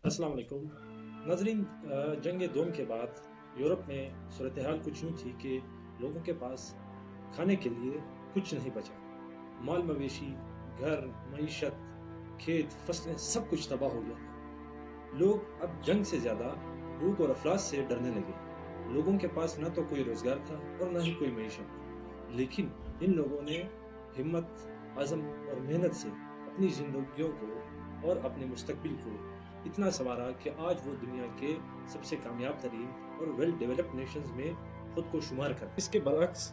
अस्सलाम वालेकुम नाजरीन। जंग दोम के बाद यूरोप में सूरत हाल कुछ यूँ थी कि लोगों के पास खाने के लिए कुछ नहीं बचा। माल मवेशी, घर, मईशत, खेत, फसलें सब कुछ तबाह हो गया था। लोग अब जंग से ज़्यादा भूख और अफलास से डरने लगे। लोगों के पास न तो कोई रोज़गार था और न ही कोई मईशत। लेकिन इन लोगों ने हिम्मत, अज़म और मेहनत से अपनी ज़िंदगियों को और अपने मुस्तकबिल को इतना संवारा कि आज वो दुनिया के सबसे कामयाब तरीन और वेल डेवलप्ड नेशंस में खुद को शुमार कर। इसके बरअक्स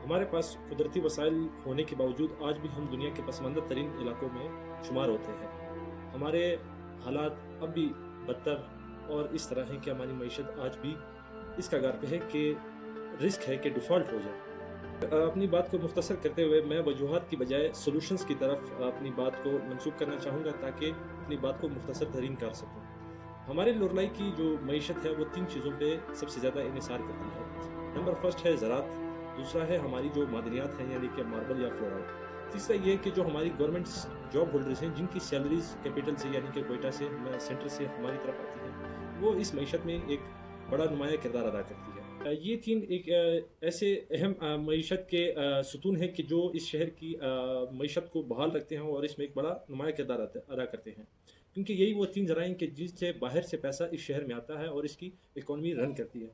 हमारे पास कुदरती वसाइल होने के बावजूद आज भी हम दुनिया के पसमानदा तरीन इलाकों में शुमार होते हैं। हमारे हालात अब भी बदतर और इस तरह है कि हमारी मईशत आज भी इस कगार पे है कि रिस्क है कि डिफ़ॉल्ट हो जाए। अपनी बात को मुख्तसर करते हुए मैं वजूहात की बजाय सोल्यूशंस की तरफ अपनी बात को मंसूब करना चाहूँगा ताकि अपनी बात को मुख्तसर तरीन कर सकूँ। हमारे लोरलाई की जो मईशत है वो 3 चीज़ों पे सबसे ज़्यादा इन्हिसार करती है। नंबर फर्स्ट है ज़राअत, दूसरा है हमारी जो मादनियात हैं यानी कि मार्बल या फ्लोराइड, तीसरा ये कि जो हमारी गवर्नमेंट जॉब होल्डर्स हैं जिनकी सैलरीज कैपिटल से यानी कि कोयटा से सेंटर से हमारी तरफ आती है, वो इस मईशत में एक बड़ा नुमाया किरदार अदा करती है। ये 3 एक ऐसे अहम मईशत के सुतून हैं कि जो इस शहर की मईशत को बहाल रखते हैं और इसमें एक बड़ा नुमाया किरदार अदा करते हैं, क्योंकि यही वो 3 ज़राए कि जिससे बाहर से पैसा इस शहर में आता है और इसकी इकॉनमी रन करती है।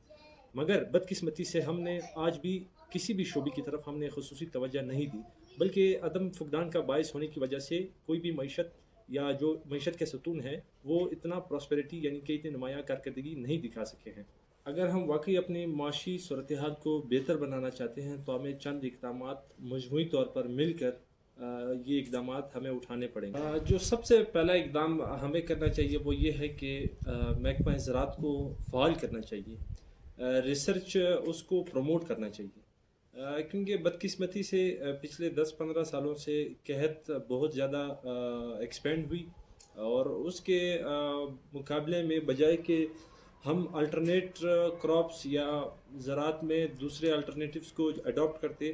मगर बदकिस्मती से हमने आज भी किसी भी शोबे की तरफ हमने खुसूसी तवज्जो नहीं दी, बल्कि अदम फुकदान का बायस होने की वजह से कोई भी मईशत या जो मईशत के सतून है वो इतना प्रॉस्पेरिटी यानी कि इतनी नुमाया कारकर्दगी नहीं दिखा सके हैं। अगर हम वाकई अपनी माशी सूरत हाल को बेहतर बनाना चाहते हैं तो हमें चंद इक़दामात मजमूई तौर पर मिलकर ये इक़दामात हमें उठाने पड़ेंगे। जो सबसे पहला इक़दाम हमें करना चाहिए वो ये है कि महकमा ज़राअत को फ़ाल करना चाहिए, रिसर्च उसको प्रमोट करना चाहिए, क्योंकि बदकिस्मती से पिछले 10-15 सालों से कहत बहुत ज़्यादा एक्सपेंड हुई और उसके मुकाबले में बजाय कि हम अल्टरनेट क्रॉप्स या ज़राअत में दूसरे अल्टरनेटिव्स को अडॉप्ट करते,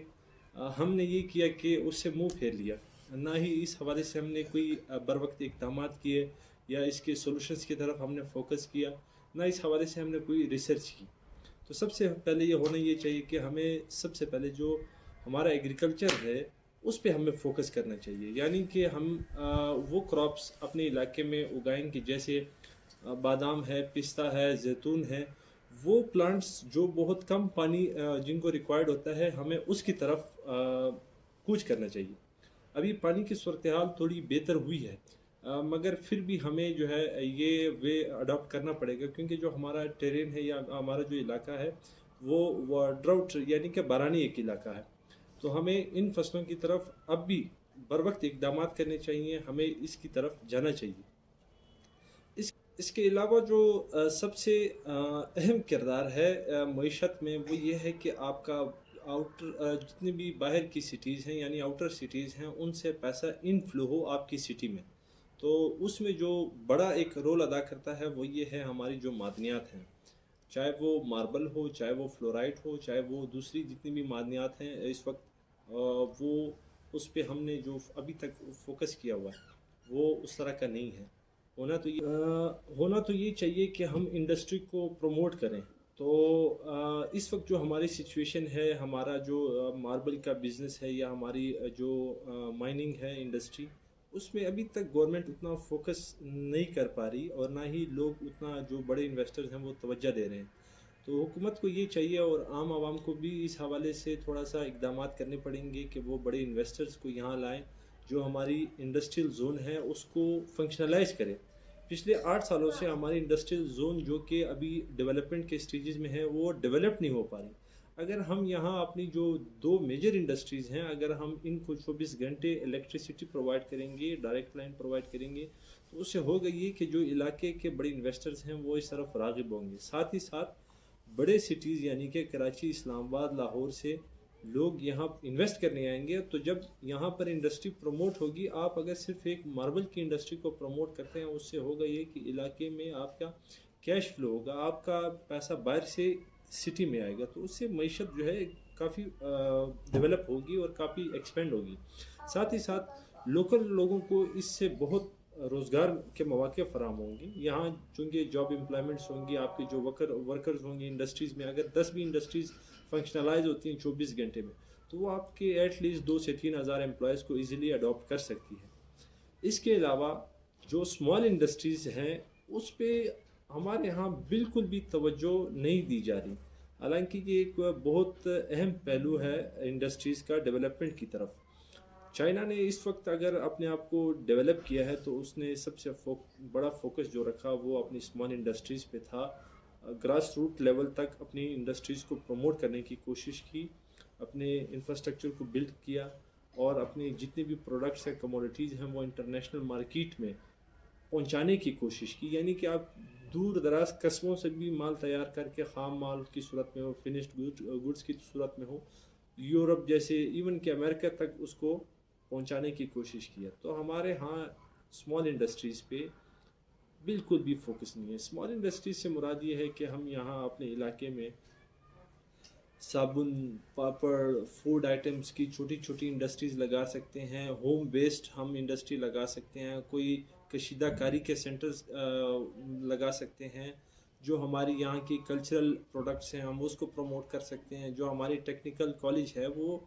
हमने ये किया कि उससे मुंह फेर लिया। ना ही इस हवाले से हमने कोई बर वक्त इक़दामात किए या इसके सॉल्यूशंस की तरफ हमने फोकस किया, ना इस हवाले से हमने कोई रिसर्च की। तो सबसे पहले ये होना ये चाहिए कि हमें सबसे पहले जो हमारा एग्रीकल्चर है उस पे हमें फोकस करना चाहिए, यानी कि हम वो क्रॉप्स अपने इलाके में उगाएं कि जैसे बादाम है, पिस्ता है, जैतून है, वो प्लांट्स जो बहुत कम पानी जिनको रिक्वायर्ड होता है हमें उसकी तरफ कूच करना चाहिए। अभी पानी की सूरत हाल थोड़ी बेहतर हुई है, मगर फिर भी हमें जो है ये वे अडॉप्ट करना पड़ेगा, क्योंकि जो हमारा टेरेन है या हमारा जो इलाका है वो ड्राउट यानी कि बारानी एक इलाका है। तो हमें इन फसलों की तरफ अब भी बर वक्त इक़दाम करने चाहिए, हमें इसकी तरफ जाना चाहिए। इसके अलावा जो सबसे अहम किरदार है मईशत में वो ये है कि आपका जितनी भी बाहर की सिटीज़ हैं यानी आउटर सिटीज़ हैं उनसे पैसा इनफ्लो हो आपकी सिटी में, तो उसमें जो बड़ा एक रोल अदा करता है वो ये है हमारी जो मादनियात हैं, चाहे वो मार्बल हो, चाहे वो फ्लोराइड हो, चाहे वो दूसरी जितनी भी मादनियात हैं इस वक्त वो उस पर हमने जो अभी तक फोकस किया हुआ है वो उस तरह का नहीं है। होना तो ये चाहिए कि हम इंडस्ट्री को प्रमोट करें। तो इस वक्त जो हमारी सिचुएशन है, हमारा जो मार्बल का बिज़नेस है या हमारी जो माइनिंग है इंडस्ट्री, उसमें अभी तक गवर्नमेंट उतना फोकस नहीं कर पा रही और ना ही लोग उतना जो बड़े इन्वेस्टर्स हैं वो तवज्जो दे रहे हैं। तो हुकूमत को ये चाहिए और आम आवाम को भी इस हवाले से थोड़ा सा इक़दाम करने पड़ेंगे कि वो बड़े इन्वेस्टर्स को यहाँ लाएं, जो हमारी इंडस्ट्रियल जोन है उसको फंक्शनलाइज करें। पिछले 8 सालों से हमारी इंडस्ट्रियल जोन जो कि अभी डेवलपमेंट के स्टेजेस में है वो डेवलप नहीं हो पा रही। अगर हम यहाँ अपनी जो 2 मेजर इंडस्ट्रीज़ हैं अगर हम इनको 24 घंटे इलेक्ट्रिसिटी प्रोवाइड करेंगे, डायरेक्ट लाइन प्रोवाइड करेंगे, तो उससे होगा ये कि जो इलाके के बड़े इन्वेस्टर्स हैं वो इस तरफ राग़िब होंगे। साथ ही साथ बड़े सिटीज़ यानी कि कराची, इस्लामाबाद, लाहौर से लोग यहाँ इन्वेस्ट करने आएंगे। तो जब यहाँ पर इंडस्ट्री प्रमोट होगी, आप अगर सिर्फ एक मार्बल की इंडस्ट्री को प्रमोट करते हैं उससे होगा ये कि इलाके में आपका कैश फ्लो होगा, आपका पैसा बाहर से सिटी में आएगा, तो उससे मईशत जो है काफ़ी डेवलप होगी और काफ़ी एक्सपेंड होगी। साथ ही साथ लोकल लोगों को इससे बहुत روزگار کے مواقع فراہم ہوں گے. یہاں چونکہ جاب امپلائمنٹس ہوں گی، آپ کے جو ورکرز ہوں گے انڈسٹریز میں، اگر 10 بھی انڈسٹریز فنکشنلائز ہوتی ہیں 24 گھنٹے میں، تو وہ آپ کے ایٹ لیسٹ 2 سے 3 ہزار امپلائز کو ایزیلی اڈاپٹ کر سکتی ہے. اس کے علاوہ جو اسمال انڈسٹریز ہیں اس پہ ہمارے ہاں بالکل بھی توجہ نہیں دی جا رہی، حالانکہ یہ ایک بہت اہم پہلو ہے انڈسٹریز کا ڈیولپمنٹ کی طرف. چائنا نے اس وقت اگر اپنے آپ کو ڈیولپ کیا ہے تو اس نے سب سے بڑا فوکس جو رکھا وہ اپنی اسمال انڈسٹریز پہ تھا. گراس روٹ لیول تک اپنی انڈسٹریز کو پروموٹ کرنے کی کوشش کی، اپنے انفراسٹرکچر کو بلڈ کیا، اور اپنی جتنے بھی پروڈکٹس ہیں کموڈیٹیز ہیں وہ انٹرنیشنل مارکیٹ میں پہنچانے کی کوشش کی. یعنی کہ آپ دور دراز قصبوں سے بھی مال تیار کر کے خام مال کی صورت میں ہو، فنشڈ گڈس کی صورت میں ہو، یورپ جیسے ایون کہ امریکہ تک اس کو پہنچانے کی کوشش کیا. تو ہمارے ہاں اسمال انڈسٹریز پہ بالکل بھی فوکس نہیں ہے. اسمال انڈسٹریز سے مراد یہ ہے کہ ہم یہاں اپنے علاقے میں صابن، پاپڑ، فوڈ آئٹمس کی چھوٹی چھوٹی انڈسٹریز لگا سکتے ہیں، ہوم بیسڈ ہم انڈسٹری لگا سکتے ہیں، کوئی کشیدہ کاری کے سینٹرز لگا سکتے ہیں، جو ہماری یہاں کی کلچرل پروڈکٹس ہیں ہم اس کو پروموٹ کر سکتے ہیں. جو ہماری ٹیکنیکل کالج ہے وہ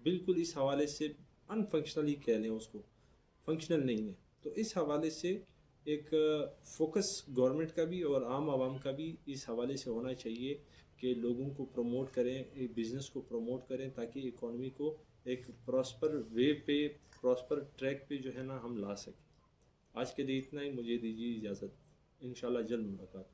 بالکل اس حوالے سے ان فنکشنل ہی کہہ لیں، اس کو فنکشنل نہیں ہے. تو اس حوالے سے ایک فوکس گورنمنٹ کا بھی اور عام عوام کا بھی اس حوالے سے ہونا چاہیے کہ لوگوں کو پروموٹ کریں، بزنس کو پروموٹ کریں، تاکہ اکانومی کو ایک پراسپر وے پہ، پراسپر ٹریک پہ جو ہے نا ہم لا سکیں. آج کے لیے اتنا ہی، مجھے دیجیے اجازت، انشاءاللہ جلد ملاقات.